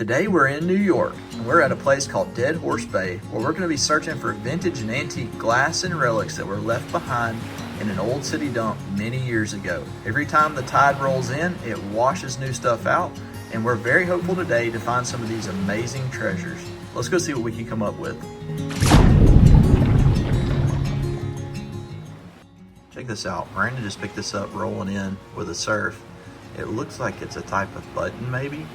Today we're in New York, and we're at a place called Dead Horse Bay, where we're going to be searching for vintage and antique glass and relics that were left behind in an old city dump many years ago. Every time the tide rolls in, it washes new stuff out, and we're very hopeful today to find some of these amazing treasures. Let's go see what we can come up with. Check this out. Miranda just picked this up rolling in with a surf. It looks like it's a type of button maybe.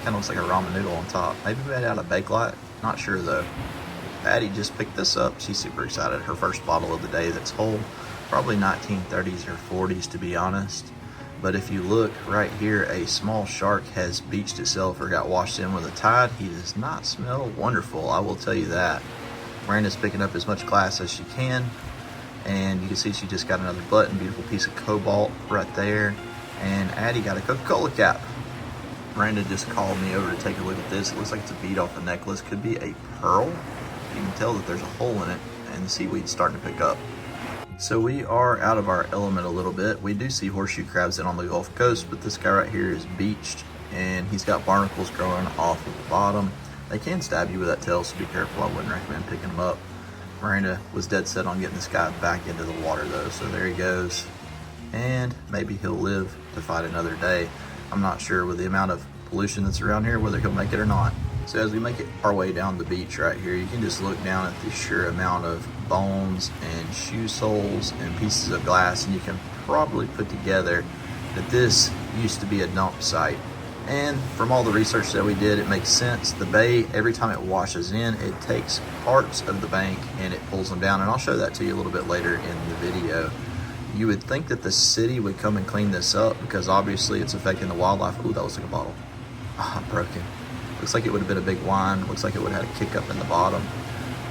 Kind of looks like a ramen noodle on top. Maybe made out of Bakelite. Not sure though. Addie just picked this up. She's super excited. Her first bottle of the day that's whole. Probably 1930s or 40s to be honest. But if you look right here, a small shark has beached itself or got washed in with a tide. He does not smell wonderful, I will tell you that. Miranda's picking up as much glass as she can. And you can see she just got another button. Beautiful piece of cobalt right there. And Addie got a Coca-Cola cap. Miranda just called me over to take a look at this. It looks like it's a bead off a necklace. Could be a pearl. You can tell that there's a hole in it and the seaweed's starting to pick up. So we are out of our element a little bit. We do see horseshoe crabs in on the Gulf Coast, but this guy right here is beached and he's got barnacles growing off of the bottom. They can stab you with that tail, so be careful. I wouldn't recommend picking them up. Miranda was dead set on getting this guy back into the water though, so there he goes. And maybe he'll live to fight another day. I'm not sure with the amount of pollution that's around here whether he'll make it or not. So as we make it our way down the beach right here, you can just look down at the sheer amount of bones and shoe soles and pieces of glass, and you can probably put together that this used to be a dump site. And from all the research that we did, it makes sense. The bay, every time it washes in, it takes parts of the bank and it pulls them down, and I'll show that to you a little bit later in the video. You would think that the city would come and clean this up because obviously it's affecting the wildlife. Ooh, that looks like a bottle. Broken. Looks like it would have been a big wine. Looks like it would have had a kick up in the bottom.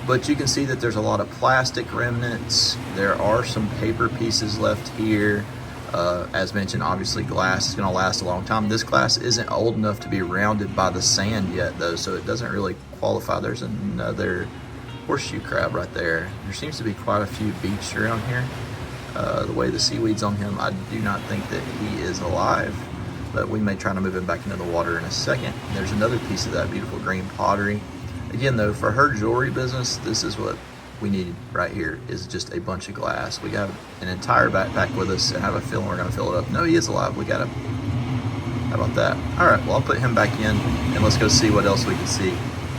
But you can see that there's a lot of plastic remnants. There are some paper pieces left here. As mentioned, obviously glass is going to last a long time. This glass isn't old enough to be rounded by the sand yet though, so it doesn't really qualify. There's another horseshoe crab right there. There seems to be quite a few beached around here. The way the seaweed's on him, I do not think that he is alive, but we may try to move him back into the water in a second. There's another piece of that beautiful green pottery. Again though, for her jewelry business, this is what we need right here, is just a bunch of glass. We got an entire backpack with us and have a feeling we're gonna fill it up. No, he is alive. We got him. How about that? All right, well, I'll put him back in and let's go see what else we can see.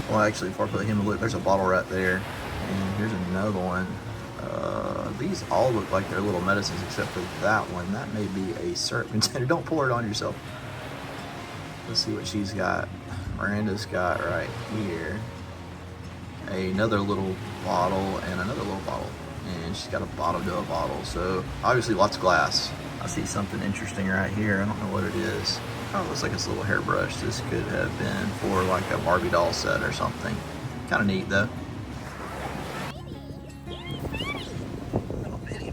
Well, actually, before I put him in, look, there's a bottle right there. And here's another one. These all look like they're little medicines except for that one. That may be a serpentine. Don't pour it on yourself. Let's see what she's got. Miranda's got right here another little bottle and another little bottle. And she's got a bottom to a bottle. So obviously lots of glass. I see something interesting right here. I don't know what it is. Oh, it looks like it's a little hairbrush. This could have been for like a Barbie doll set or something. Kind of neat though.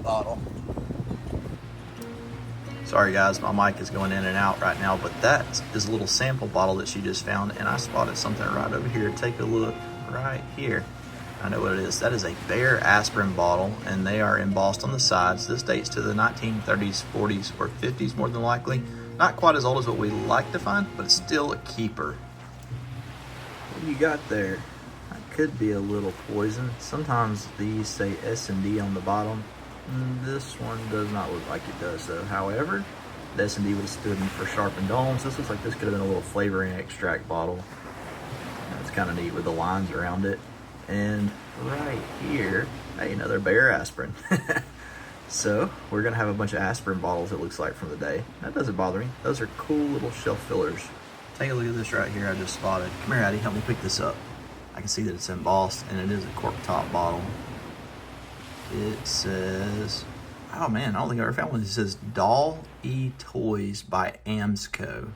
Bottle. Sorry guys, my mic is going in and out right now, but that is a little sample bottle that she just found, and I spotted something right over here. Take a look right here. I know what it is. That is a Bear aspirin bottle, and they are embossed on the sides. This dates to the 1930s, 40s, or 50s more than likely. Not quite as old as what we like to find, but it's still a keeper. What do you got there? That could be a little poison. Sometimes these say S&D on the bottom. This one does not look like it does though. However, the S&D would have stood for sharpened domes. This looks like this could have been a little flavoring extract bottle. It's kind of neat with the lines around it. And right here, hey, another Bear aspirin. So we're gonna have a bunch of aspirin bottles, it looks like, from the day. That doesn't bother me. Those are cool little shelf fillers. Take a look at this right here I just spotted. Come here, Addie, help me pick this up. I can see that it's embossed and it is a cork top bottle. It says, oh man, I don't think I ever found one. It says Doll E Toys by Amsco.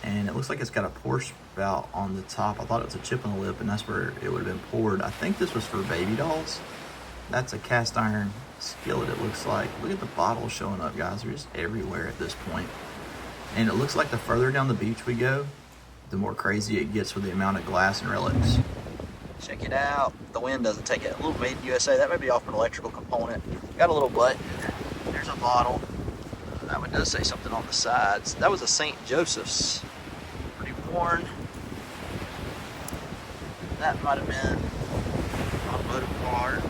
And it looks like it's got a pour spout on the top. I thought it was a chip on the lip and that's where it would have been poured. I think this was for baby dolls. That's a cast iron skillet, it looks like. Look at the bottles showing up, guys. They're just everywhere at this point. And it looks like the further down the beach we go, the more crazy it gets with the amount of glass and relics. Check it out. The wind doesn't take it. A little made in USA. That may be off an electrical component. Got a little button. There's a bottle. That one does say something on the sides. That was a St. Joseph's. Pretty worn. That might have been a motor car.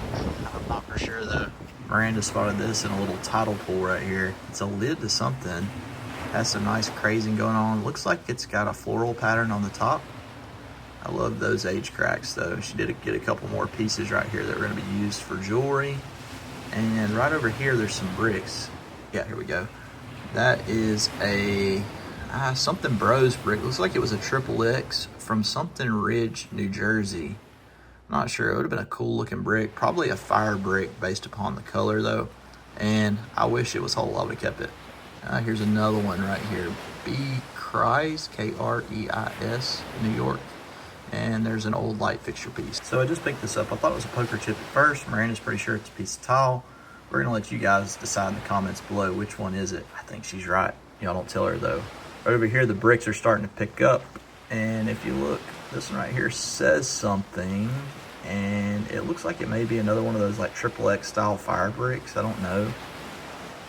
I'm not for sure though. Miranda spotted this in a little tidal pool right here. It's a lid to something. Has some nice crazing going on. Looks like it's got a floral pattern on the top. I love those age cracks though. She did get a couple more pieces right here that are going to be used for jewelry. And right over here, there's some bricks. Yeah, here we go. That is a something Bros brick. Looks like it was a XXX from something Ridge, New Jersey. Not sure. It would have been a cool looking brick. Probably a fire brick based upon the color though. And I wish it was whole. I would have kept it. Here's another one right here. B. Kreis, K-R-E-I-S, New York. And there's an old light fixture piece. So I just picked this up. I thought it was a poker chip at first. Miranda's pretty sure it's a piece of tile. We're gonna let you guys decide in the comments below which one is it. I think she's right. Y'all don't tell her though. Right over here, the bricks are starting to pick up. And if you look, this one right here says something. And it looks like it may be another one of those like XXX style fire bricks. I don't know.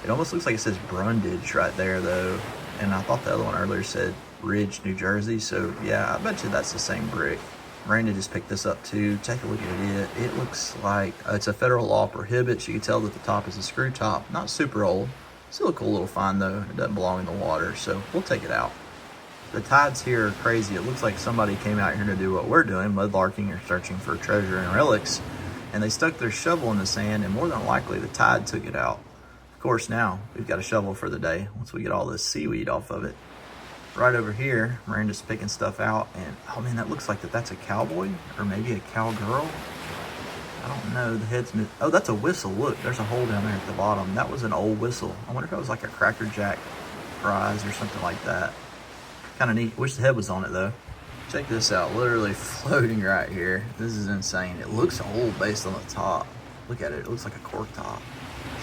It almost looks like it says Brundage right there though. And I thought the other one earlier said Ridge, New Jersey. So yeah, I bet you that's the same brick. Miranda just picked this up too. Take a look at it. It looks like it's a federal law prohibits. You can tell that the top is a screw top. Not super old. Still a cool little find though. It doesn't belong in the water, so we'll take it out. The tides here are crazy. It looks like somebody came out here to do what we're doing, mudlarking or searching for treasure and relics. And they stuck their shovel in the sand, and more than likely the tide took it out. Of course, now we've got a shovel for the day once we get all this seaweed off of it. Right over here, Miranda's picking stuff out, and oh man, that looks like that's a cowboy or maybe a cowgirl. I don't know. The head's oh, that's a whistle. Look, there's a hole down there at the bottom. That was an old whistle. I wonder if it was like a Cracker Jack prize or something like that. Kind of neat. Wish the head was on it though. Check this out. Literally floating right here. This is insane. It looks old based on the top. Look at it. It looks like a cork top.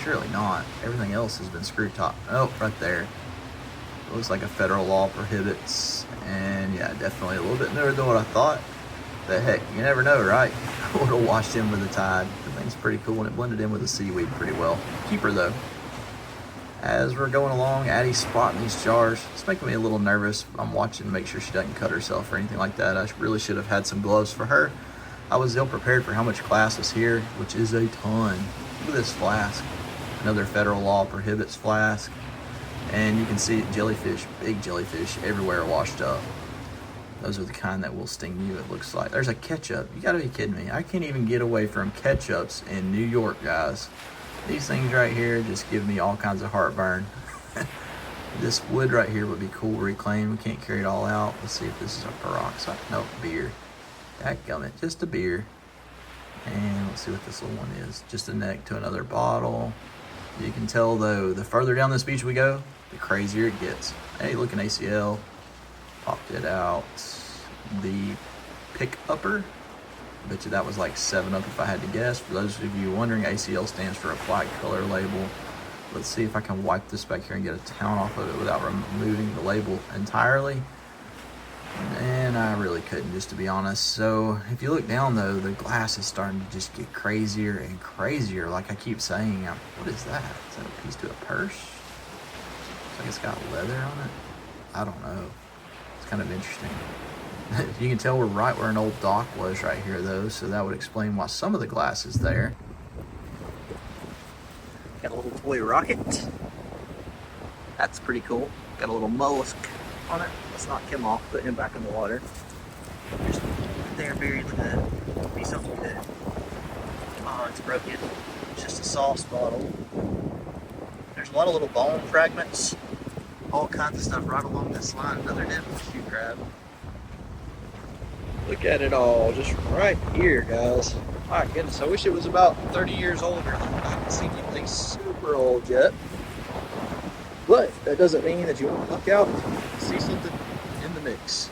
Surely not. Everything else has been screw top. Oh, right there. It looks like a federal law prohibits. And yeah, definitely a little bit newer than what I thought. But heck, you never know, right? It would have washed in with the tide. The thing's pretty cool, and it blended in with the seaweed pretty well. Keeper though. As we're going along, Addie's spotting these jars. It's making me a little nervous. I'm watching to make sure she doesn't cut herself or anything like that. I really should have had some gloves for her. I was ill prepared for how much glass was here, which is a ton. Look at this flask. Another federal law prohibits flask. And you can see jellyfish, big jellyfish everywhere washed up. Those are the kind that will sting you, it looks like. There's a ketchup. You gotta be kidding me. I can't even get away from ketchups in New York, guys. These things right here just give me all kinds of heartburn. This wood right here would be cool to reclaim. We can't carry it all out. Let's see if this is a peroxide. Nope, beer. Dadgummit, just a beer. And let's see what this little one is. Just a neck to another bottle. You can tell though, the further down this beach we go, the crazier it gets. Hey, look, an ACL. Popped it out. The pick upper. I bet you that was like 7-Up if I had to guess. For those of you wondering, ACL stands for Applied Color Label. Let's see if I can wipe this back here and get a town off of it without removing the label entirely. And I really couldn't, just to be honest. So if you look down though, the glass is starting to just get crazier and crazier. Like I keep saying, what is that? Is that a piece to a purse? Looks like it's got leather on it. I don't know. It's kind of interesting. You can tell we're right where an old dock was right here though, so that would explain why some of the glass is there. Got a little toy rocket. That's pretty cool. Got a little mollusk on it. Let's knock him off, put him back in the water. There's right there buried. Look at that. Could be something good. Oh, it's broken. It's just a sauce bottle. There's a lot of little bone fragments. All kinds of stuff right along this line. Another dead shoe crab. Look at it all, just right here, guys. My goodness, I wish it was about 30 years older. I haven't seen anything super old yet. But that doesn't mean that you won't look out and see something in the mix.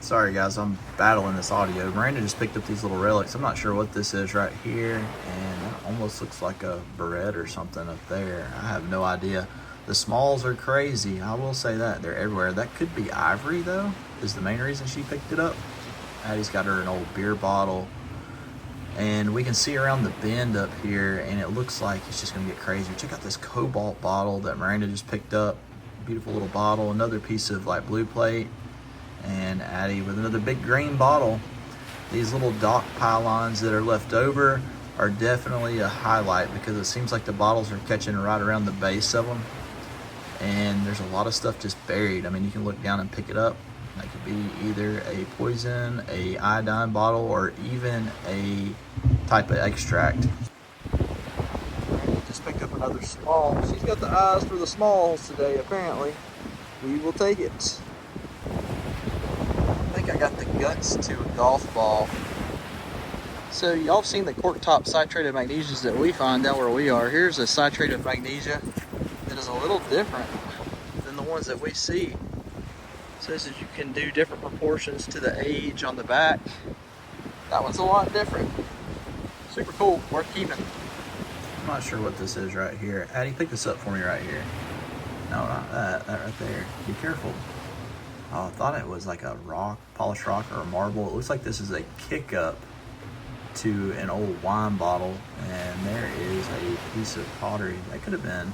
Sorry guys, I'm battling this audio. Miranda just picked up these little relics. I'm not sure what this is right here. And it almost looks like a barrette or something up there. I have no idea. The smalls are crazy, I will say that. They're everywhere. That could be ivory though, is the main reason she picked it up. Addie's got her an old beer bottle. And we can see around the bend up here, and it looks like it's just gonna get crazy. Check out this cobalt bottle that Miranda just picked up. Beautiful little bottle. Another piece of like blue plate. And Addie with another big green bottle. These little dock pylons that are left over are definitely a highlight because it seems like the bottles are catching right around the base of them. And there's a lot of stuff just buried. I mean, you can look down and pick it up. That could be either a poison, a iodine bottle, or even a type of extract. Just picked up another small. She's got the eyes for the smalls today, apparently. We will take it. I think I got the guts to a golf ball. So y'all have seen the cork top citrated magnesias that we find down where we are. Here's a citrated magnesia that is a little different than the ones that we see. It says that you can do different proportions to the age on the back. That one's a lot different. Super cool, worth keeping. I'm not sure what this is right here. Addie, pick this up for me right here. No, not that. That right there. Be careful. Oh, I thought it was like a rock, polished rock, or a marble. It looks like this is a kick up to an old wine bottle, and there is a piece of pottery. That could have been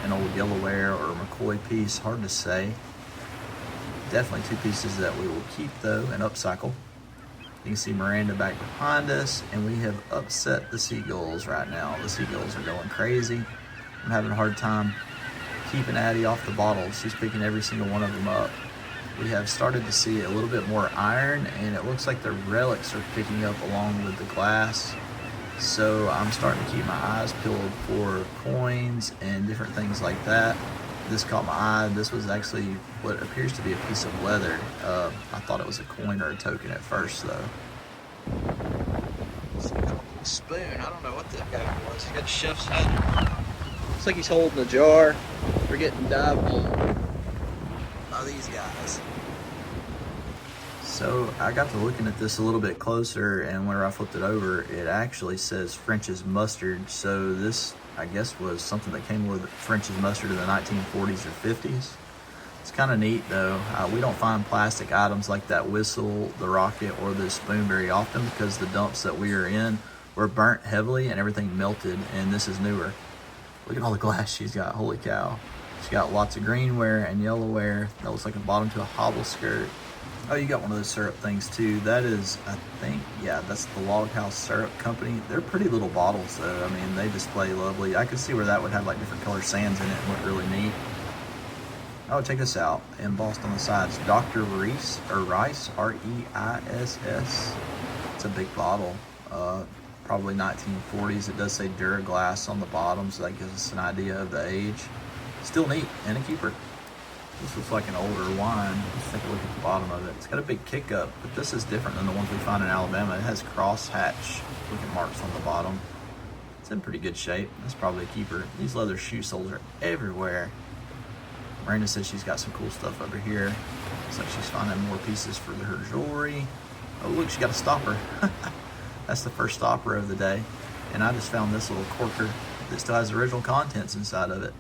an old yellowware or a McCoy piece, hard to say. Definitely two pieces that we will keep though and upcycle. You can see Miranda back behind us, and we have upset the seagulls right now. The seagulls are going crazy. I'm having a hard time keeping Addie off the bottles. She's picking every single one of them up. We have started to see a little bit more iron, and it looks like the relics are picking up along with the glass. So I'm starting to keep my eyes peeled for coins and different things like that. This caught my eye. This was actually what appears to be a piece of leather. I thought it was a coin or a token at first, though. It's like a little spoon. I don't know what that guy was. He got a chef's hat. Looks like he's holding a jar. We're getting dived on by these guys. So I got to looking at this a little bit closer, and whenever I flipped it over, it actually says French's mustard. So this, I guess, was something that came with French's mustard in the 1940s or 50s. It's kind of neat though. We don't find plastic items like that whistle, the rocket, or the spoon very often because the dumps that we are in were burnt heavily and everything melted, and this is newer. Look at all the glass she's got, holy cow. She's got lots of greenware and yellowware. That looks like a bottom to a hobble skirt. Oh, you got one of those syrup things too. That is, I think, yeah, that's the Log House Syrup Company. They're pretty little bottles though. I mean, they display lovely. I could see where that would have like different color sands in it and look really neat. Oh, check this out. Embossed on the sides, Dr. Reese, or Rice, R-E-I-S-S. It's a big bottle. Probably 1940s. It does say Duraglass on the bottom, so that gives us an idea of the age. Still neat, and a keeper. This looks like an older wine. Let's take a look at the bottom of it. It's got a big kick up, but this is different than the ones we find in Alabama. It has crosshatch looking marks on the bottom. It's in pretty good shape. That's probably a keeper. These leather shoe soles are everywhere. Miranda said she's got some cool stuff over here. Looks like she's finding more pieces for her jewelry. Oh look, she got a stopper. That's the first stopper of the day. And I just found this little corker that still has original contents inside of it.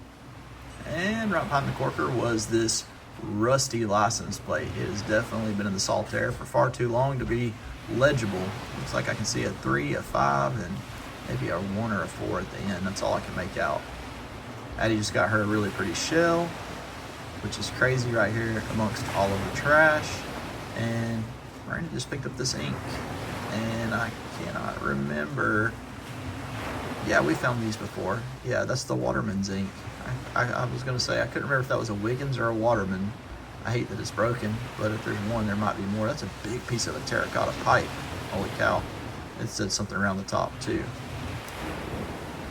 And right behind the corker was this rusty license plate. It has definitely been in the salt air for far too long to be legible. Looks like I can see a 3, a 5, and maybe a 1 or a 4 at the end. That's all I can make out. Addie just got her a really pretty shell, which is crazy right here amongst all of the trash. And Miranda just picked up this ink, and I cannot remember. Yeah, we found these before. Yeah, that's the Waterman's ink. I was going to say, I couldn't remember if that was a Wiggins or a Waterman. I hate that it's broken, but if there's one, there might be more. That's a big piece of a terracotta pipe. Holy cow. It said something around the top, too.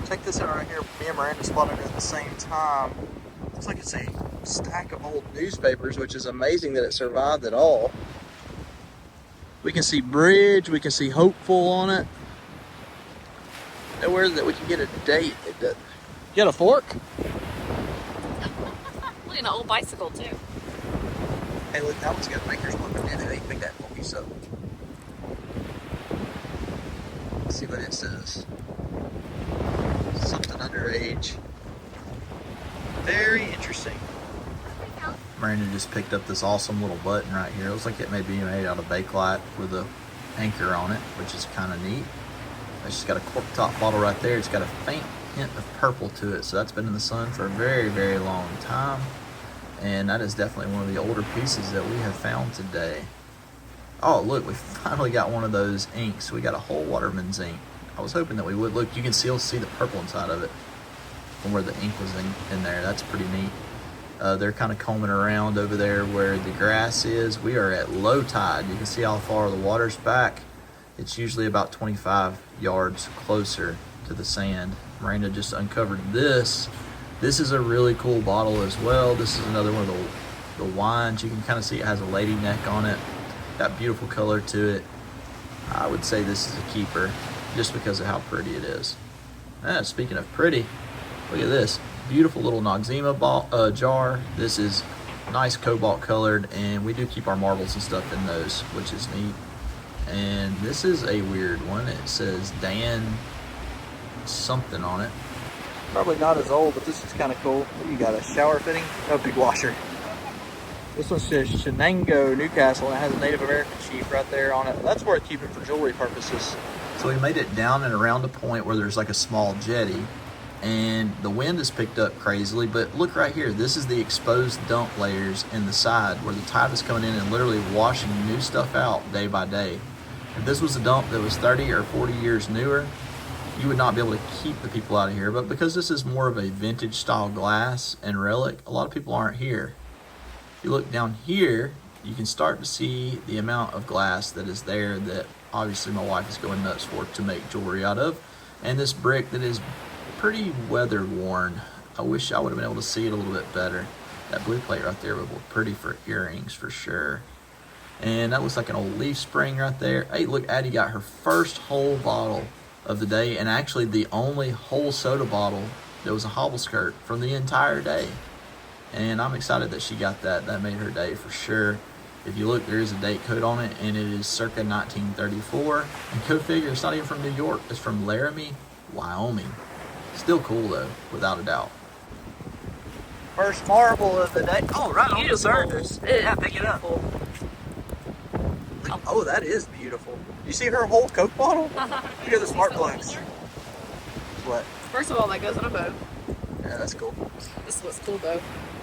Check this out right here. Me and Miranda spotted it at the same time. Looks like it's a stack of old newspapers, which is amazing that it survived at all. We can see Bridge, we can see Hopeful on it. Nowhere that we can get a date. You got a fork? Look at an old bicycle too. Hey, look, that one's got maker's mark on it. Hey, pick that whole piece up. Let's see what it says. Something underage. Very interesting. Miranda just picked up this awesome little button right here. It looks like it may be made out of Bakelite with a anchor on it, which is kind of neat. It's just got a cork top bottle right there. It's got a faint hint of purple to it, so that's been in the sun for a very, very long time. And that is definitely one of the older pieces that we have found today. Oh, look, we finally got one of those inks. We got a whole Waterman's ink. I was hoping that we would. Look, you can still see the purple inside of it from where the ink was in there. That's pretty neat. They're kind of combing around over there where the grass is. We are at low tide. You can see how far the water's back. It's usually about 25 yards closer to the sand. Miranda just uncovered this. This is a really cool bottle as well. This is another one of the wines. You can kind of see it has a lady neck on it. Got beautiful color to it. I would say this is a keeper just because of how pretty it is. Speaking of pretty, look at this. Beautiful little Noxzema jar. This is nice cobalt colored, and we do keep our marbles and stuff in those, which is neat. And this is a weird one. It says Dan something on it. Probably not as old, but this is kind of cool. You got a shower fitting, a big washer. This one says Shenango, Newcastle, and it has a Native American chief right there on it. That's worth keeping for jewelry purposes. So we made it down and around a point where there's like a small jetty, and the wind has picked up crazily, but look right here. This is the exposed dump layers in the side where the tide is coming in and literally washing new stuff out day by day. If this was a dump that was 30 or 40 years newer, you would not be able to keep the people out of here. But because this is more of a vintage style glass and relic, a lot of people aren't here. If you look down here, you can start to see the amount of glass that is there that obviously my wife is going nuts for to make jewelry out of. And this brick that is pretty weather worn. I wish I would have been able to see it a little bit better. That blue plate right there would look pretty for earrings for sure. And that looks like an old leaf spring right there. Hey, look, Addie got her first whole bottle of the day, and actually the only whole soda bottle that was a hobble skirt from the entire day. And I'm excited that she got that. That made her day for sure. If you look, there is a date code on it, and it is circa 1934. And go figure, it's not even from New York. It's from Laramie, Wyoming. Still cool though, without a doubt. First marble of the day. Oh, right on the surface. Yeah, pick it up. Oh, that is beautiful. You see her whole Coke bottle? Look at the smart plugs. What? First of all, that goes on a boat. Yeah, that's cool. This looks cool though.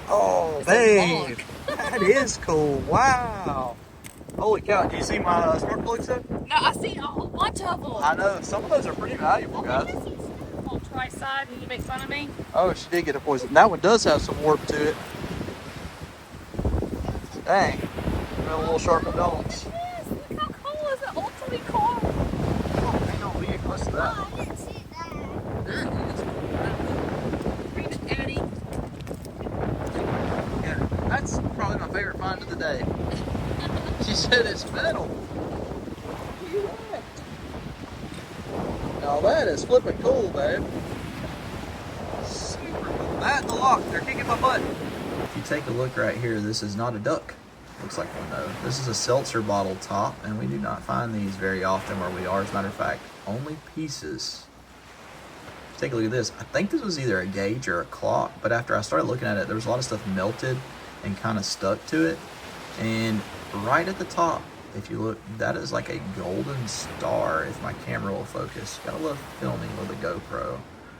Oh, It's babe. That is cool. Wow. Holy cow. Do you see my smart plugs though? No, I see a whole bunch of them. I know. Some of those are pretty valuable, guys. On twice side, and you make fun of me. Oh, she did get a poison. That one does have some warp to it. Dang. Got a little sharp balance. Yes, look how cool is it? Ultimately cool. Oh, ain't no being close to that. Oh, I didn't see that. There it is. Read it, Addie. Yeah, that's probably my favorite find of the day. She said it's metal. Look at that. Now that is flipping cool, babe. Super cool. That and the lock, they're kicking my butt. If you take a look right here, this is not a duck. Looks like one though. This is a seltzer bottle top, and we do not find these very often where we are. As a matter of fact, only pieces. Take a look at this. I think this was either a gauge or a clock, but after I started looking at it, there was a lot of stuff melted and kind of stuck to it. And right at the top, if you look, that is like a golden star, if my camera will focus. Gotta love filming with a GoPro.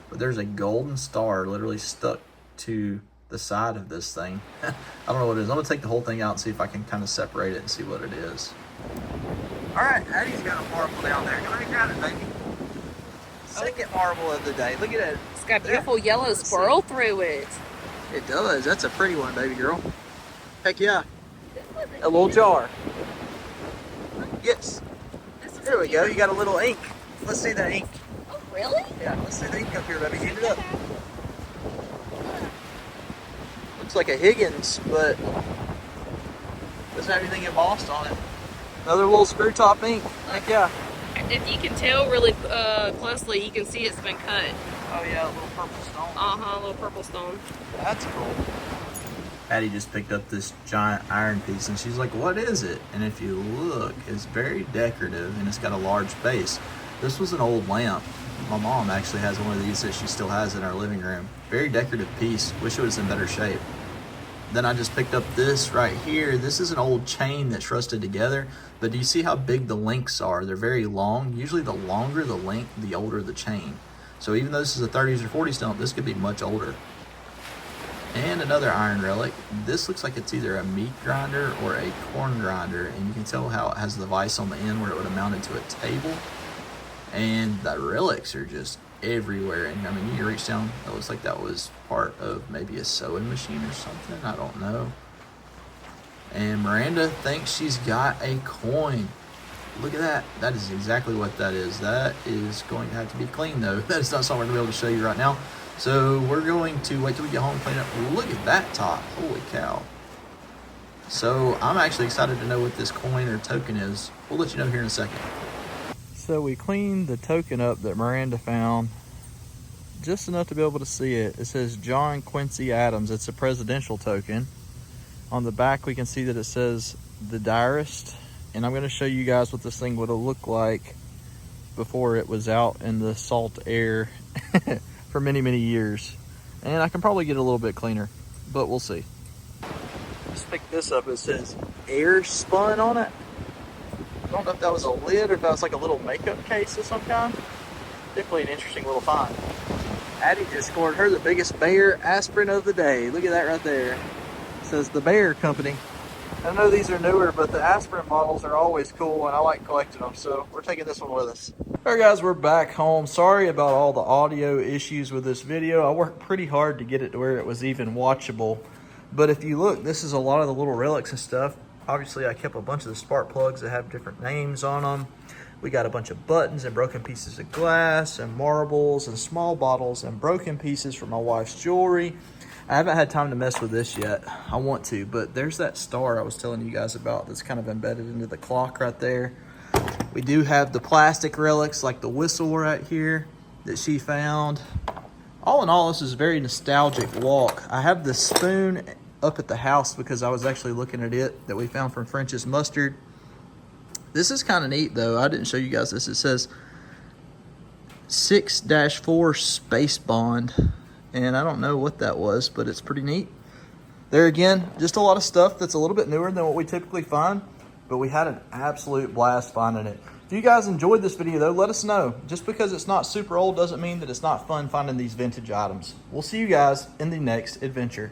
But there's a golden star literally stuck to the side of this thing. I don't know what it is. I'm gonna take the whole thing out and see if I can kind of separate it and see what it is. All right, Addie's got a marble down there. Go ahead and grab it, baby. Second marble of the day. Look at it. It's got beautiful yellow swirl through it. It does. That's a pretty one, baby girl. Heck yeah. A little jar. Yes. There we go. You got a little ink. Let's see that ink. Oh, really? Yeah, let's see the ink up here, baby. Heat it up. Looks like a Higgins, but doesn't have anything embossed on it. Another little screw top ink. Heck yeah. If you can tell really closely, you can see it's been cut. Oh yeah, a little purple stone. Uh-huh, a little purple stone. That's cool. Addie just picked up this giant iron piece and she's like, what is it? And if you look, it's very decorative and it's got a large base. This was an old lamp. My mom actually has one of these that she still has in our living room. Very decorative piece. Wish it was in better shape. Then I just picked up this right here. This is an old chain that's rusted together, but do you see how big the links are? They're very long. Usually the longer the link, the older the chain. So even though this is a 30s or 40s stump, this could be much older. And another iron relic. This looks like it's either a meat grinder or a corn grinder, and you can tell how it has the vise on the end where it would have mounted to a table. And the relics are just everywhere, and I mean, you can reach down. It looks like that was part of maybe a sewing machine or something. I don't know. And Miranda thinks she's got a coin. Look at that. That is exactly what that is. That is going to have to be cleaned, though. That is not something we're going to be able to show you right now. So we're going to wait till we get home and clean it. Look at that top. Holy cow. So I'm actually excited to know what this coin or token is. We'll let you know here in a second. So we cleaned the token up that Miranda found just enough to be able to see it. It says John Quincy Adams. It's a presidential token. On the back we can see that it says the diarist. And I'm going to show you guys what this thing would have looked like before it was out in the salt air for many, many years. And I can probably get it a little bit cleaner, but we'll see. Let's pick this up. It says air spun on it. I don't know if that was a lid or if that was like a little makeup case of some kind. Definitely an interesting little find. Addie just scored her the biggest Bayer aspirin of the day. Look at that right there. It says the Bayer Company. I know these are newer, but the aspirin bottles are always cool, and I like collecting them, so we're taking this one with us. All right, guys, we're back home. Sorry about all the audio issues with this video. I worked pretty hard to get it to where it was even watchable. But if you look, this is a lot of the little relics and stuff. Obviously, I kept a bunch of the spark plugs that have different names on them. We got a bunch of buttons and broken pieces of glass and marbles and small bottles and broken pieces for my wife's jewelry. I haven't had time to mess with this yet. I want to, but there's that star I was telling you guys about that's kind of embedded into the clock right there. We do have the plastic relics like the whistle right here that she found. All in all, this is a very nostalgic walk. I have the spoon up at the house because I was actually looking at it that we found from French's Mustard. This is kind of neat though. I didn't show you guys this. It says 6-4 space bond. And I don't know what that was, but it's pretty neat. There again, just a lot of stuff that's a little bit newer than what we typically find, but we had an absolute blast finding it. If you guys enjoyed this video though, let us know. Just because it's not super old doesn't mean that it's not fun finding these vintage items. We'll see you guys in the next adventure.